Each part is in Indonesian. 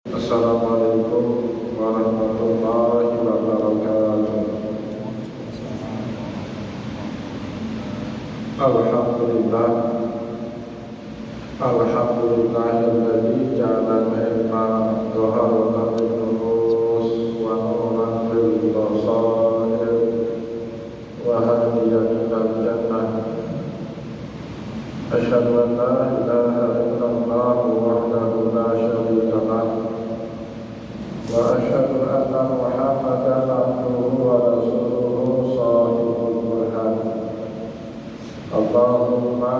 Assalamualaikum warahmatullahi wabarakatuh. Alhamdulillah, alhamdulillahilladzi ja'ala al-ilma dhaharatan lin-nufus wa nuran lil-basair wa hadiyan ilal jannah. Asyhadu an la ilaha illallah wahdahu la syarika lahu wa asyhadu anna Muhammadan abduhu wa rasuluhu shahibul burhan. Allahumma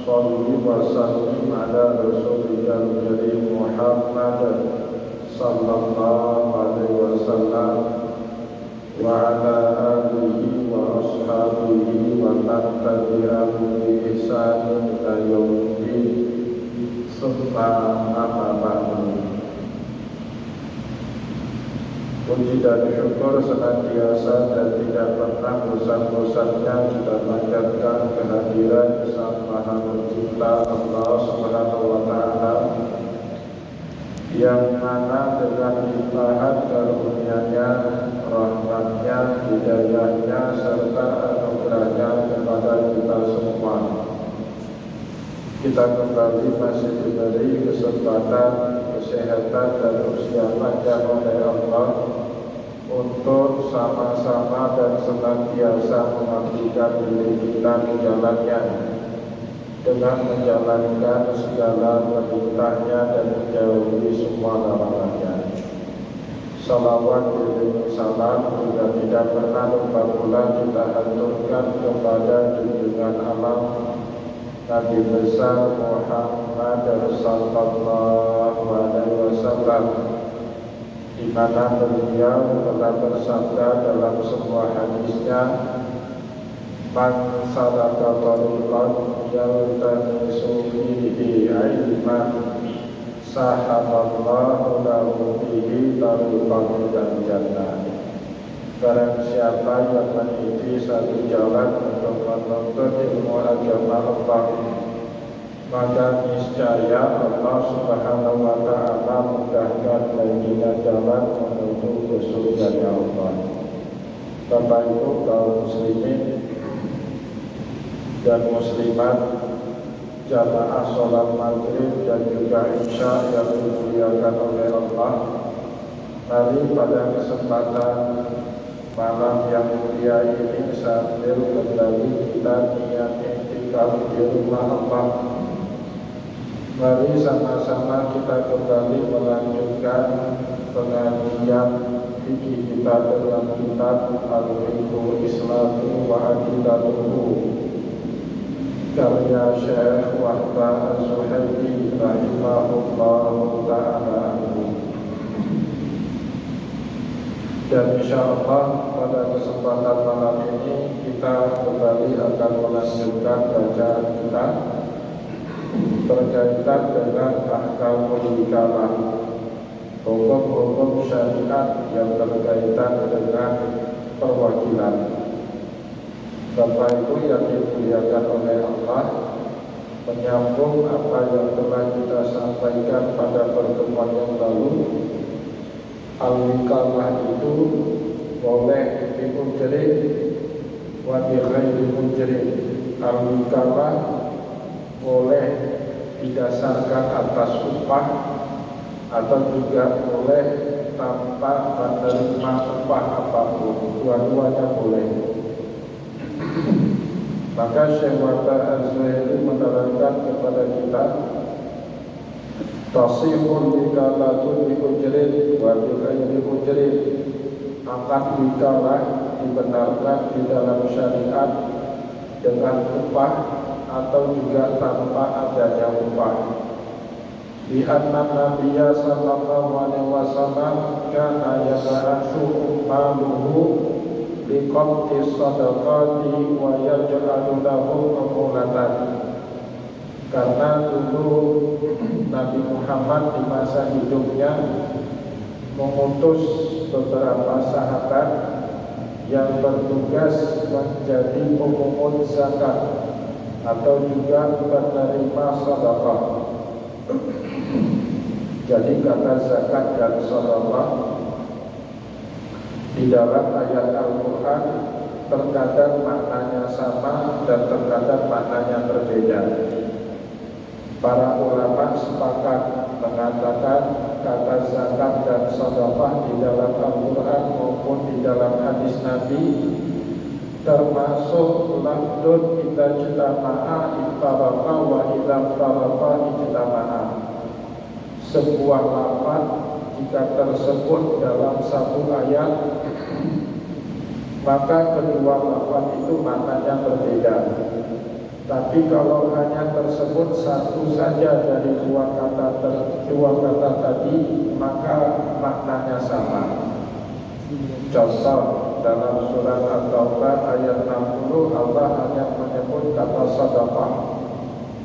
sholli wa sallim ala rasulika karim Muhammad sallallahu alaihi wasallam wa ala alihi wa ashabihi wa man tabi'ahum bi ihsanin ila yaumiddin. Summa amma ba'du. Puji dan syukur senantiasa dan tidak pernah bosan-bosannya kita panjatkan kehadiran Sang Maha Pencipta Allah Subhanahu wa Ta'ala, yang mana dengan limpahan karunia-Nya, rahmat-Nya, hidayah-Nya, serta anugerah-Nya kepada kita semua, kita kembali masih diberi kesempatan, kesehatan, dan usia panjang oleh Allah untuk sama-sama dan senantiasa mengabdikan diri kita di jalannya dengan menjalankan segala perintahnya dan menjauhi semua larangannya. Salawat diri salam juga tidak pernah lupa pula kita haturkan kepada junjungan alam Nabi besar Muhammad sallallahu alaihi wasallam, di mana beliau telah bersabda dalam sebuah hadisnya, "Man salaka tariqan yaltamisu fihi ilman sahaballahu lahu fihi tariqan ilal jannah." Barang siapa yang meniti satu jalan untuk menuntut ilmu agama Allah, maka niscaya Allah Subhanahu wa Ta'ala mudahkan baginya jalan menuju ke surga Allah. Bapak Ibu kaum muslimin dan muslimat, jamaah sholat maghrib dan juga isya yang dimuliakan oleh Allah, mari pada kesempatan malam yang mulia ini sambil kembali kita niat iktikaf di rumah Allah, mari sama-sama kita kembali melanjutkan pengajian fikih kita dalam kitab Al-Fiqhul Islami wa Adillatuhu karya Syekh Wahbah Az-Zuhaili rahimahullahu ta'ala. Dan insyaallah pada kesempatan malam ini kita kembali akan melanjutkan bacaan kita berkaitan dengan ahkamul wikalah, hukum-hukum syariat yang berkaitan dengan perwakilan. Bapak Ibu yang dimuliakan oleh Allah, menyambung apa yang telah kita sampaikan pada pertemuan yang lalu, al-wikalah itu boleh dimujrid wa bi ghairi mujrid. Al-wikalah boleh didasarkan atas upah atau juga boleh tanpa menerima upah apapun, dua-duanya boleh. Maka Syekh Wahbah Az-Zuhaili menerangkan kepada kita, tasihul wikalatu bi ujrin wa bi ghairi ujrin. Akad wikalah dibenarkan di dalam syariat dengan upah atau juga tanpa adanya upah. Di anna Nabiyya sallallahu alaihi wasallam kana yab'atsu maluhu liqamti sadaqati wa yaj'alu lahu umulatan. Karena dulu Nabi Muhammad di masa hidupnya mengutus beberapa sahabat yang bertugas menjadi pemungut zakat atau juga penerima sedekah. Jadi kata zakat dan sedekah di dalam ayat Al-Quran terkadang maknanya sama dan terkadang maknanya berbeda. Para ulama sepakat mengatakan kata zakat dan sedekah di dalam Al-Quran maupun di dalam hadis Nabi termasuk lafdun idza jtama'a iftaraqa wa idza iftaraqa ijtama'a. Sebuah lafaz jika tersebut dalam satu ayat, maka kedua lafaz itu maknanya berbeda. Tapi kalau hanya tersebut satu saja dari dua kata tadi, maka maknanya sama. Contoh dalam surat At-Taubah ayat 60, Allah hanya menyebut kata sedekah.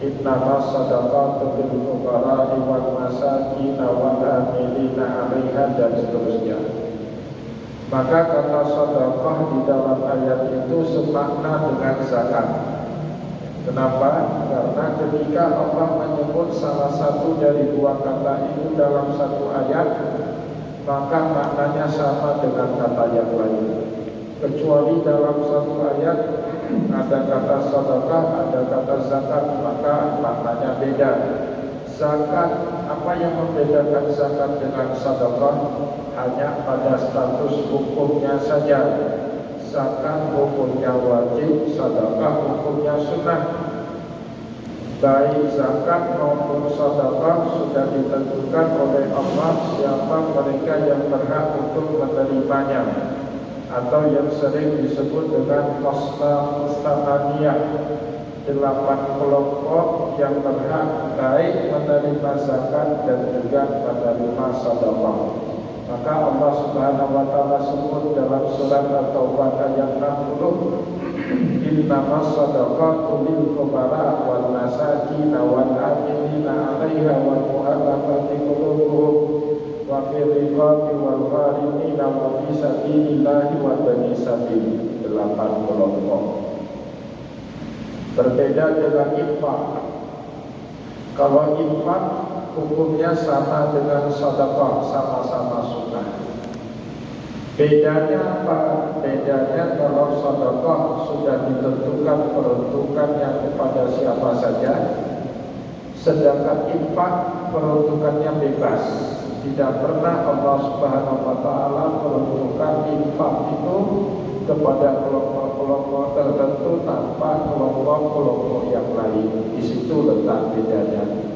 Innamas sadaqatu lil fuqara'i wal masakin wal amilina 'alaiha dan seterusnya. Maka kata sedekah di dalam ayat itu semakna dengan zakat. Kenapa? Karena ketika Allah menyebut salah satu dari dua kata itu dalam satu ayat, maka maknanya sama dengan kata yang lain. Kecuali dalam satu ayat ada kata sedekah, ada kata zakat, maka maknanya beda. Zakat, apa yang membedakan zakat dengan sedekah? Hanya pada status hukumnya saja. Zakat hukumnya wajib, sedekah hukumnya sunnah. Baik zakat maupun sedekah sudah ditentukan oleh Allah siapa mereka yang berhak untuk menerimanya, atau yang sering disebut dengan Mustafaniyah, 8 kelompok yang berhak baik menerima zakat dan juga menerima sedekah. Maka Allah Subhanahu wa taala sebut dalam surat At-Taubah ayat 60, innamas sadaqatu lil fuqara wal masakin wal amilina 'alaiha wal mu'allafati qulubuhum wa fi riqabi wal gharimina wa fi sabilillahi wa bani sabil. 8 kelompok. Berbeda dengan infak. Kalau infak hukumnya sama dengan sedekah, sama-sama sunnah. Bedanya apa? Bedanya kalau sedekah sudah ditentukan peruntukannya kepada siapa saja, sedangkan infak peruntukannya bebas. Tidak pernah Allah Subhanahu wa taala peruntukan infak itu kepada kelompok-kelompok tertentu tanpa kelompok-kelompok yang lain. Di situ letak bedanya.